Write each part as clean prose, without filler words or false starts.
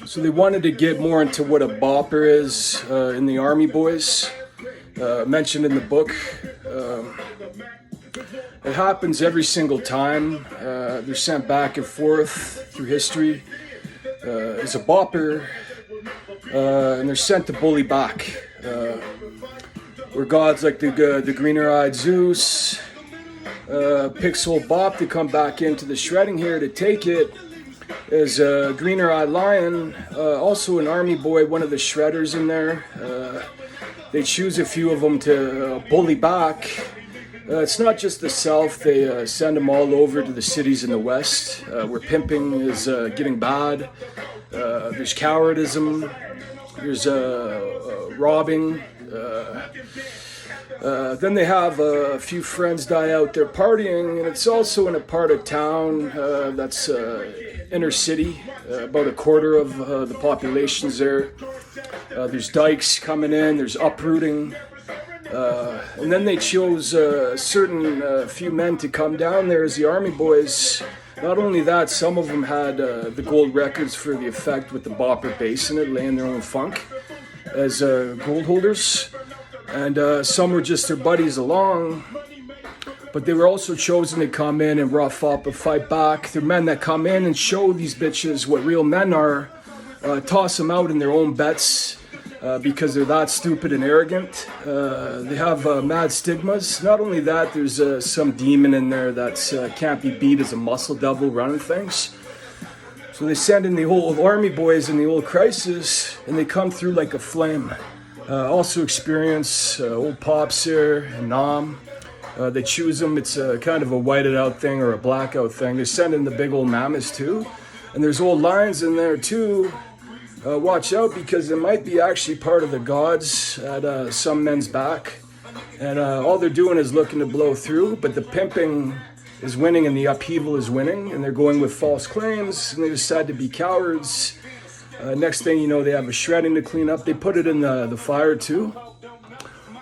So they wanted to get more into what a bopper is in the Army boys, mentioned in the book. It happens every single time. They're sent back and forth through history as a bopper, and they're sent to bully back. Where gods like the greener-eyed Zeus picks old Bop to come back into the shredding here to take it. As a greener-eyed lion, also an army boy, one of the shredders in there. They choose a few of them to bully back. It's not just the South, they send them all over to the cities in the West, where pimping is getting bad. There's cowardism, there's robbing. Then they have a few friends die out there partying, and it's also in a part of town that's inner city, about a quarter of the population's there. There's dikes coming in, there's uprooting. And then they chose a certain few men to come down there as the army boys. Not only that, some of them had the gold records for the effect with the bopper bass in it, laying their own funk as gold holders. And some were just their buddies along. But they were also chosen to come in and rough up and fight back. They're men that come in and show these bitches what real men are, toss them out in their own bets. Because they're that stupid and arrogant. They have mad stigmas. Not only that, there's some demon in there that can't be beat as a muscle devil running things. So they send in the old army boys in the old crisis, and they come through like a flame. Also experience old Pops here and Nam. They choose them. It's kind of a whited out thing or a blackout thing. They send in the big old mammoths too. And there's old lions in there too. Watch out, because it might be actually part of the gods at some men's back. And all they're doing is looking to blow through, but the pimping is winning and the upheaval is winning, and they're going with false claims, and they decide to be cowards. Next thing you know, they have a shredding to clean up. They put it in the fire too.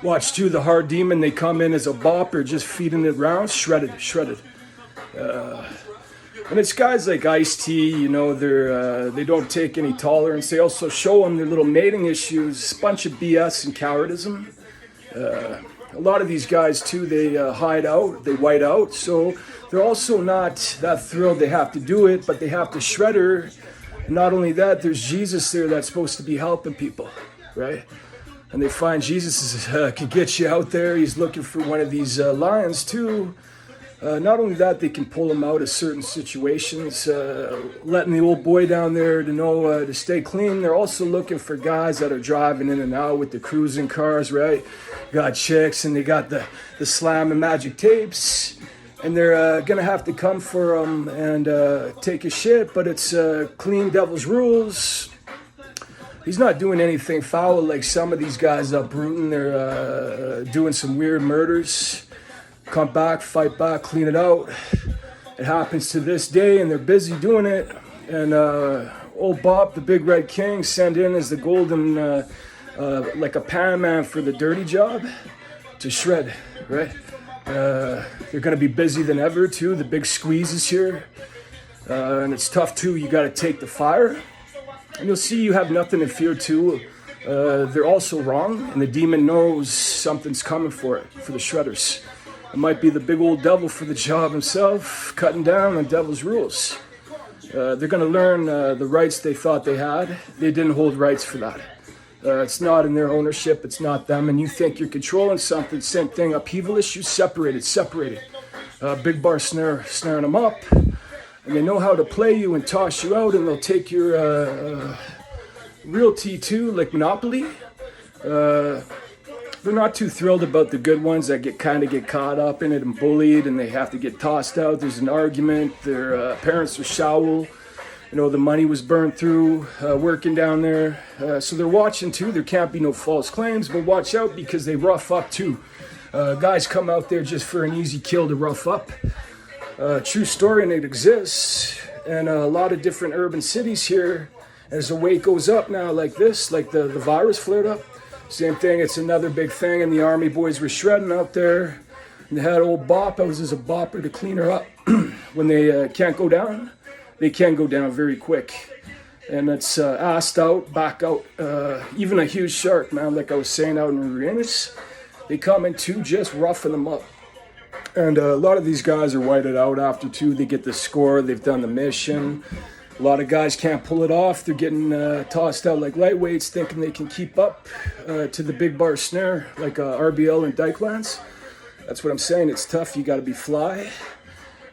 Watch too, the hard demon, they come in as a bopper, just feeding it round, shredded. And it's guys like Ice-T, you know, they don't take any tolerance. They also show them their little mating issues, bunch of BS and cowardism. A lot of these guys too, they hide out, they white out. So they're also not that thrilled they have to do it, but they have to shred her. And not only that, there's Jesus there that's supposed to be helping people, right? And they find Jesus can get you out there. He's looking for one of these lions too. Not only that, they can pull him out of certain situations, letting the old boy down there to know to stay clean. They're also looking for guys that are driving in and out with the cruising cars, right? Got chicks, and they got the slam and magic tapes, and they're going to have to come for them and take a shit, but it's clean devil's rules. He's not doing anything foul like some of these guys uprooting. They're doing some weird murders. Come back, fight back, clean it out. It happens to this day, and they're busy doing it. And old Bop, the big red king, sent in as the golden, like a pan man for the dirty job to shred, right? They're going to be busy than ever, too. The big squeeze is here. And it's tough, too. You got to take the fire. And you'll see you have nothing to fear, too. They're also wrong, and the demon knows something's coming for it, for the shredders. It might be the big old devil for the job himself, cutting down on devil's rules. They're going to learn the rights they thought they had. They didn't hold rights for that. It's not in their ownership. It's not them. And you think you're controlling something. Same thing. Upheaval issues, separated. Big bar snaring them up. And they know how to play you and toss you out. And they'll take your realty too, like Monopoly. They're not too thrilled about the good ones that get caught up in it and bullied, and they have to get tossed out. There's an argument. Their parents are showl. You know, the money was burned through working down there. So they're watching too. There can't be no false claims, but watch out because they rough up too. Guys come out there just for an easy kill to rough up. True story, and it exists. And a lot of different urban cities here. As the weight goes up now like this, like the virus flared up. Same thing, it's another big thing, and the army boys were shredding out there. And they had old Bop. I was as a bopper to clean her up. When they can't go down, they can go down very quick. and it's assed out, back out. Even a huge shark, man, like I was saying out in Uranus, they come in to just roughing them up. And a lot of these guys are whited out after two. They get the score, they've done the mission. A lot of guys can't pull it off. They're getting tossed out like lightweights, thinking they can keep up to the big bar snare, like RBL and Dykelands. That's what I'm saying. It's tough. You got to be fly.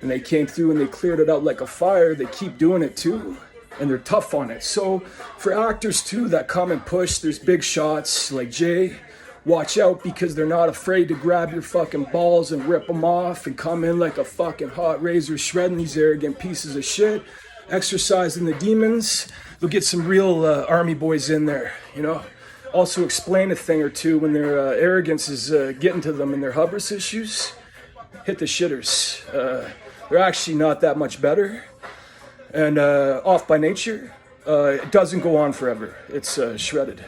And they came through and they cleared it out like a fire. They keep doing it too. And they're tough on it. So for actors too that come and push, there's big shots like Jay. Watch out, because they're not afraid to grab your fucking balls and rip them off and come in like a fucking hot razor, shredding these arrogant pieces of shit, exercising the demons. They'll get some real army boys in there, you know. Also explain a thing or two when their arrogance is getting to them and their hubris issues. Hit the shitters. They're actually not that much better. And off by nature, it doesn't go on forever. It's shredded.